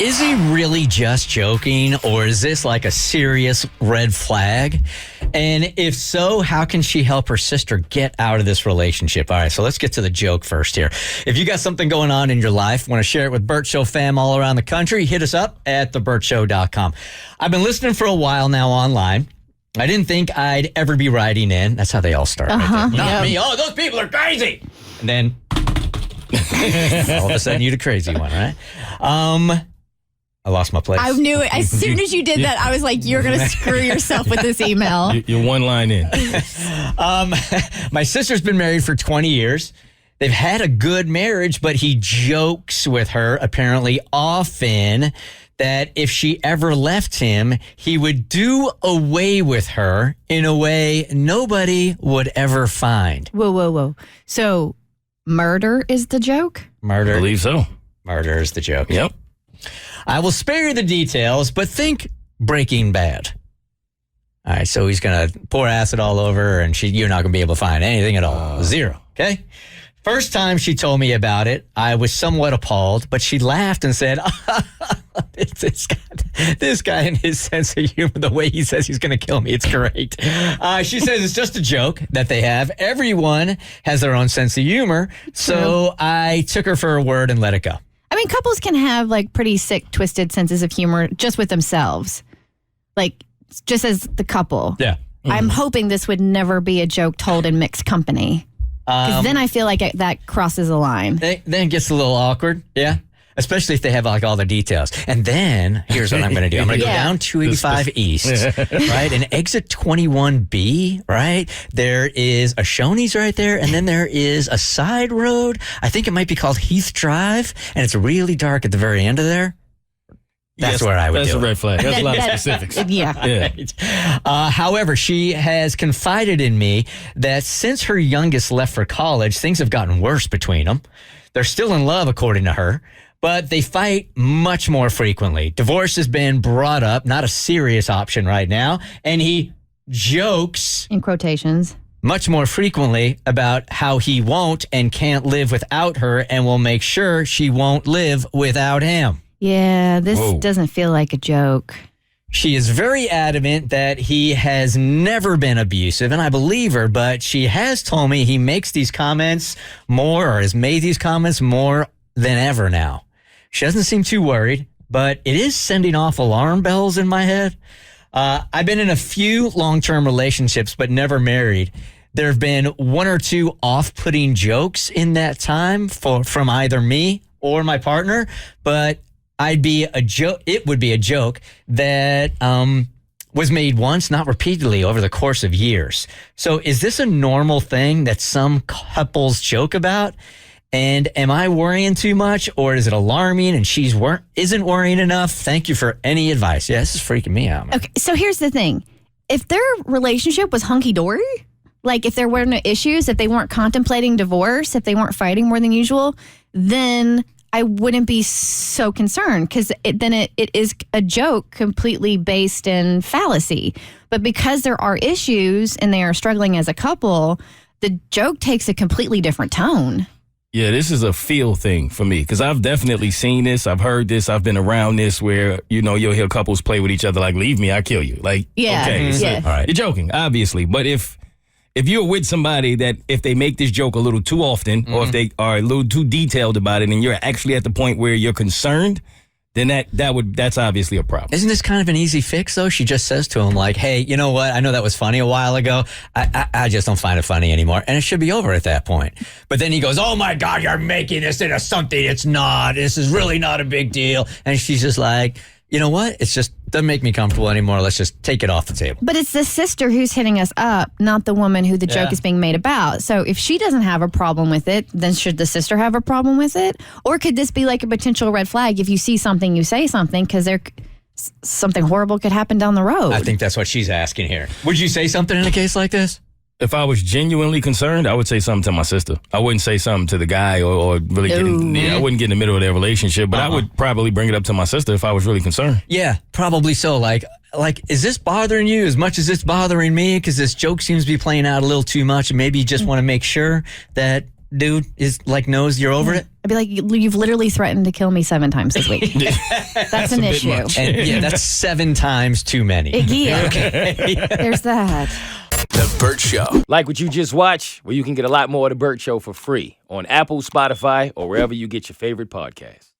Is he really just joking, or is this like a serious red flag? And if so, how can she help her sister get out of this relationship? All right, so let's get to the joke first here. If you got something going on in your life, want to share it with Bert Show fam all around the country, hit us up at thebertshow.com. I've been listening for a while now online. I didn't think I'd ever be writing in. That's how they all start. Right there. Not me. Oh, those people are crazy. And then all of a sudden, you're the crazy one, right? I lost my place. I knew it. As soon as you did that, I was like, you're going to screw yourself with this email. You're one line in. My sister's been married for 20 years. They've had a good marriage, but he jokes with her apparently often that if she ever left him, he would do away with her in a way nobody would ever find. Whoa. So murder is the joke? Murder. I believe so. Murder is the joke. Yep. I will spare you the details, but think Breaking Bad. All right, so he's going to pour acid all over her, and you're not going to be able to find anything at all. Zero, okay? First time she told me about it, I was somewhat appalled, but she laughed and said, this guy and his sense of humor, the way he says he's going to kill me, it's great. She says it's just a joke that they have. Everyone has their own sense of humor, so I took her for her word and let it go. I mean, couples can have like pretty sick, twisted senses of humor just with themselves. Like, just as the couple. Yeah. Mm-hmm. I'm hoping this would never be a joke told in mixed company. Because then I feel like that crosses a line. Then it gets a little awkward, yeah? Especially if they have like all the details. And then, here's what I'm going to do. I'm going to go down 285 East, right? And exit 21B, right? There is a Shoney's right there. And then there is a side road. I think it might be called Heath Drive. And it's really dark at the very end of there. That's where I would do it. That's a red flag. That's a lot of specifics. Yeah. Right. However, she has confided in me that since her youngest left for college, things have gotten worse between them. They're still in love, according to her, but they fight much more frequently. Divorce has been brought up, not a serious option right now, and he jokes, in quotations, much more frequently about how he won't and can't live without her and will make sure she won't live without him. Yeah, this doesn't feel like a joke. She is very adamant that he has never been abusive, and I believe her, but she has told me he makes these comments more, or has made these comments more than ever now. She doesn't seem too worried, but it is sending off alarm bells in my head. I've been in a few long-term relationships, but never married. There have been one or two off-putting jokes in that time from either me or my partner, but it would be a joke that was made once, not repeatedly, over the course of years. So is this a normal thing that some couples joke about? And am I worrying too much, or is it alarming and she isn't worrying enough? Thank you for any advice. Yeah, this is freaking me out, man. Okay, so here's the thing. If their relationship was hunky-dory, like if there weren't no issues, if they weren't contemplating divorce, if they weren't fighting more than usual, then I wouldn't be so concerned, because it is a joke completely based in fallacy. But because there are issues and they are struggling as a couple, the joke takes a completely different tone. Yeah, this is a feel thing for me, because I've definitely seen this. I've heard this. I've been around this where, you'll hear couples play with each other like, leave me, I kill you. Like, okay, yeah. All right. You're joking, obviously. But if you're with somebody that if they make this joke a little too often, or if they are a little too detailed about it, and you're actually at the point where you're concerned, then that's obviously a problem. Isn't this kind of an easy fix, though? She just says to him, like, hey, you know what? I know that was funny a while ago. I just don't find it funny anymore. And it should be over at that point. But then he goes, oh, my God, you're making this into something it's not. This is really not a big deal. And she's just like, you know what? It's just doesn't make me comfortable anymore. Let's just take it off the table. But it's the sister who's hitting us up, not the woman who the joke is being made about. So if she doesn't have a problem with it, then should the sister have a problem with it? Or could this be like a potential red flag? If you see something, you say something, because something horrible could happen down the road. I think that's what she's asking here. Would you say something in a case like this? If I was genuinely concerned, I would say something to my sister. I wouldn't say something to the guy or really I wouldn't get in the middle of their relationship, but I would probably bring it up to my sister if I was really concerned. Yeah, probably so. Like, is this bothering you as much as it's bothering me? Because this joke seems to be playing out a little too much, and maybe you just want to make sure that dude is like knows you're over it. I'd be like, you've literally threatened to kill me 7 times this week. That's an issue. And yeah, that's 7 times too many. Yeah. There's that. The Bert Show. Like what you just watched? Well, you can get a lot more of The Bert Show for free on Apple, Spotify, or wherever you get your favorite podcasts.